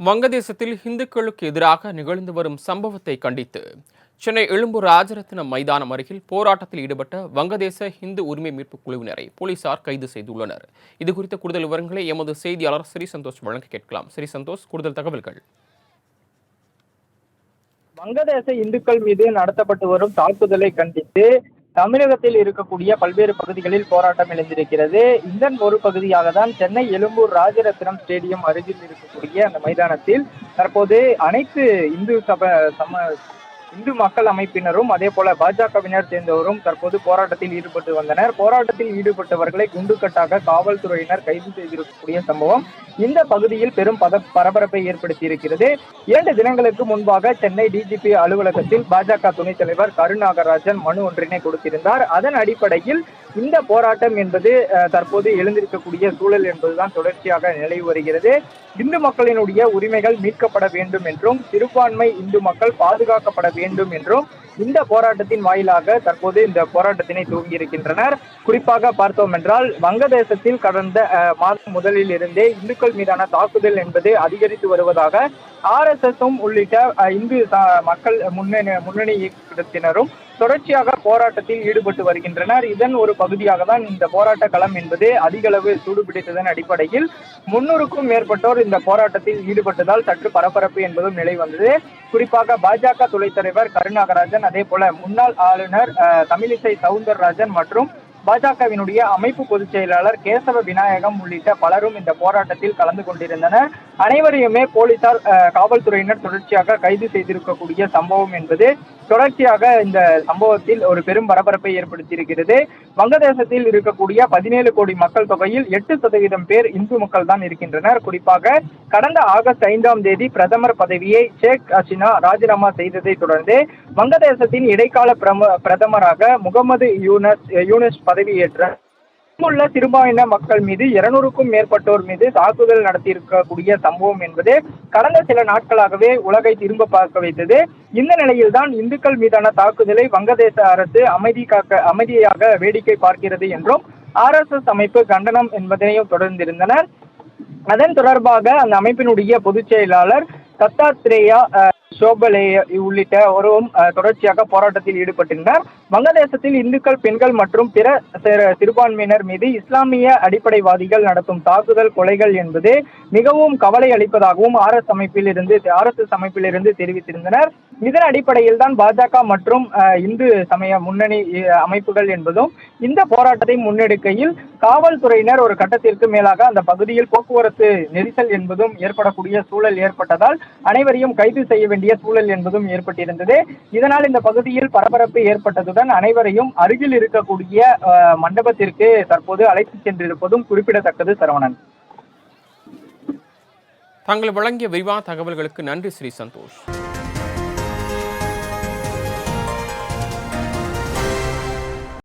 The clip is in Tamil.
வங்கதேசத்தில் இந்துக்களுக்கு எதிராக நிகழ்ந்து வரும் சம்பவத்தை கண்டித்து சென்னை எழும்பூர் ராஜரத்னம் மைதானம் அருகில் போராட்டத்தில் ஈடுபட்ட வங்கதேச இந்து உரிமை மீட்பு குழுவினரை போலீசார் கைது செய்துள்ளனர். இதுகுறித்த கூடுதல் விவரங்களை எமது செய்தியாளர் ஸ்ரீ சந்தோஷ் வழங்க கேட்கலாம். ஸ்ரீ சந்தோஷ், கூடுதல் தகவல்கள். வங்கதேச இந்துக்கள் மீது நடத்தப்பட்டு வரும் தாக்குதலை கண்டித்து தமிழகத்தில் இருக்கக்கூடிய பல்வேறு பகுதிகளில் போராட்டம் எழுந்திருக்கிறது. இதன் ஒரு பகுதியாக தான் சென்னை எழும்பூர் ராஜரத்னம் ஸ்டேடியம் அருகில் இருக்கக்கூடிய அந்த மைதானத்தில் தற்போது அனைத்து இந்து மக்கள் அமைப்பினரும் அதே போல பாஜகவினர் சேர்ந்தவரும் தற்போது போராட்டத்தில் ஈடுபட்டு வந்தனர். போராட்டத்தில் ஈடுபட்டவர்களை குண்டுக்கட்டாக காவல்துறையினர் கைது செய்திருக்கக்கூடிய சம்பவம் இந்த பகுதியில் பெரும் பரபரப்பை ஏற்படுத்தி இருக்கிறது. 2 தினங்களுக்கு முன்பாக சென்னை டிஜிபி அலுவலகத்தில் பாஜக துணைத் தலைவர் கருநாகராஜன் மனு ஒன்றினை கொடுத்திருந்தார். அதன் அடிப்படையில் இந்த போராட்டம் என்பது தற்போது எழுந்திருக்கக்கூடிய சூழல் என்பதுதான் தொடர்ச்சியாக நிலவி வருகிறது. இந்து மக்களினுடைய உரிமைகள் மீட்கப்பட வேண்டும் என்றும் சிறுபான்மை இந்து மக்கள் பாதுகாக்கப்பட வேண்டும் என்றும் இந்த போராட்டத்தின் வாயிலாக தற்போது இந்த போராட்டத்தினை துவங்கி இருக்கின்றனர். குறிப்பாக பார்த்தோம் என்றால் வங்கதேசத்தில் கடந்த மாதம் முதலில் இருந்தே இந்துக்கள் மீதான தாக்குதல் என்பது அதிகரித்து வருவதாக RSSம் உள்ளிட்ட இந்து மக்கள் முன்னணி இயக்கத்தினரும் தொடர்ச்சியாக போராட்டத்தில் ஈடுபட்டு வருகின்றனர். இதன் ஒரு பகுதியாக தான் இந்த போராட்ட களம் என்பது அதிக அளவு சூடுபிடித்ததன் அடிப்படையில் 300க்கும் மேற்பட்டோர் இந்த போராட்டத்தில் ஈடுபட்டதால் சற்று பரபரப்பு என்பதும் நிலை வந்தது. குறிப்பாக பாஜக துணைத் தலைவர் கருநாகராஜன், அதே போல முன்னாள் ஆளுநர் தமிழிசை சவுந்தரராஜன் மற்றும் பாஜகவினுடைய அமைப்பு பொதுச் செயலாளர் கேசவ விநாயகம் உள்ளிட்ட பலரும் இந்த போராட்டத்தில் கலந்து கொண்டிருந்தனர். அனைவரையுமே போலீசார் காவல்துறையினர் தொடர்ச்சியாக கைது செய்திருக்கக்கூடிய சம்பவம் என்பது தொடர்ச்சியாக இந்த சம்பவத்தில் ஒரு பெரும் பரபரப்பை ஏற்படுத்தியிருக்கிறது. வங்கதேசத்தில் இருக்கக்கூடிய 17 கோடி மக்கள் தொகையில் 8% பேர் இந்து மக்கள் தான் இருக்கின்றனர். குறிப்பாக கடந்த ஆகஸ்ட் 5ஆம் தேதி பிரதமர் பதவியை ஷேக் ஹசீனா ராஜினாமா செய்ததை தொடர்ந்து வங்கதேசத்தின் இடைக்கால பிரதமராக முகமது யூனஸ் பதவியேற்ற உள்ள சிறுபான்மை மக்கள் மீது 200க்கும் மேற்பட்டோர் மீது தாக்குதல் நடத்தியிருக்கக்கூடிய சம்பவம் என்பது கடந்த சில நாட்களாகவே உலகை திரும்ப பார்க்க வைத்தது. இந்த நிலையில்தான் இந்துக்கள் மீதான தாக்குதலை வங்கதேச அரசு அமைதியாக வேடிக்கை பார்க்கிறது என்றும் RSS அமைப்பு கண்டனம் என்பதனையும் தொடர்ந்திருந்தனர். அதன் தொடர்பாக அந்த அமைப்பினுடைய பொதுச் செயலாளர் தத்தாத்ரேயா சோபலே உள்ளிட்டவரும் தொடர்ச்சியாக போராட்டத்தில் ஈடுபட்டிருந்தார். வங்கதேசத்தில் இந்துக்கள், பெண்கள் மற்றும் பிற சிறுபான்மையினர் மீது இஸ்லாமிய அடிப்படைவாதிகள் நடத்தும் தாக்குதல், கொலைகள் என்பது மிகவும் கவலை அளிப்பதாகவும் RSS அமைப்பிலிருந்து தெரிவித்திருந்தனர். இதன் அடிப்படையில் தான் பாஜக மற்றும் இந்து சமய முன்னணி அமைப்புகள் என்பதும் இந்த போராட்டத்தை முன்னெடுக்கையில் காவல்துறையினர் ஒரு கட்டத்திற்கு மேலாக அந்த பகுதியில் போக்குவரத்து நெரிசல் என்பதும் ஏற்படக்கூடிய சூழல் ஏற்பட்டதால் அனைவரையும் கைது செய்ய வேண்டிய சூழல் என்பதும் ஏற்பட்டிருந்தது. இதனால் இந்த பகுதியில் பரபரப்பு ஏற்பட்டதுடன் அனைவரையும் அருகில் இருக்கக்கூடிய மண்டபத்திற்கு தற்போது அழைத்து சென்றிருப்பதும் குறிப்பிடத்தக்கது. சரவணன், தாங்கள் வழங்கிய விரிவான தகவல்களுக்கு நன்றி ஸ்ரீ சந்தோஷ்.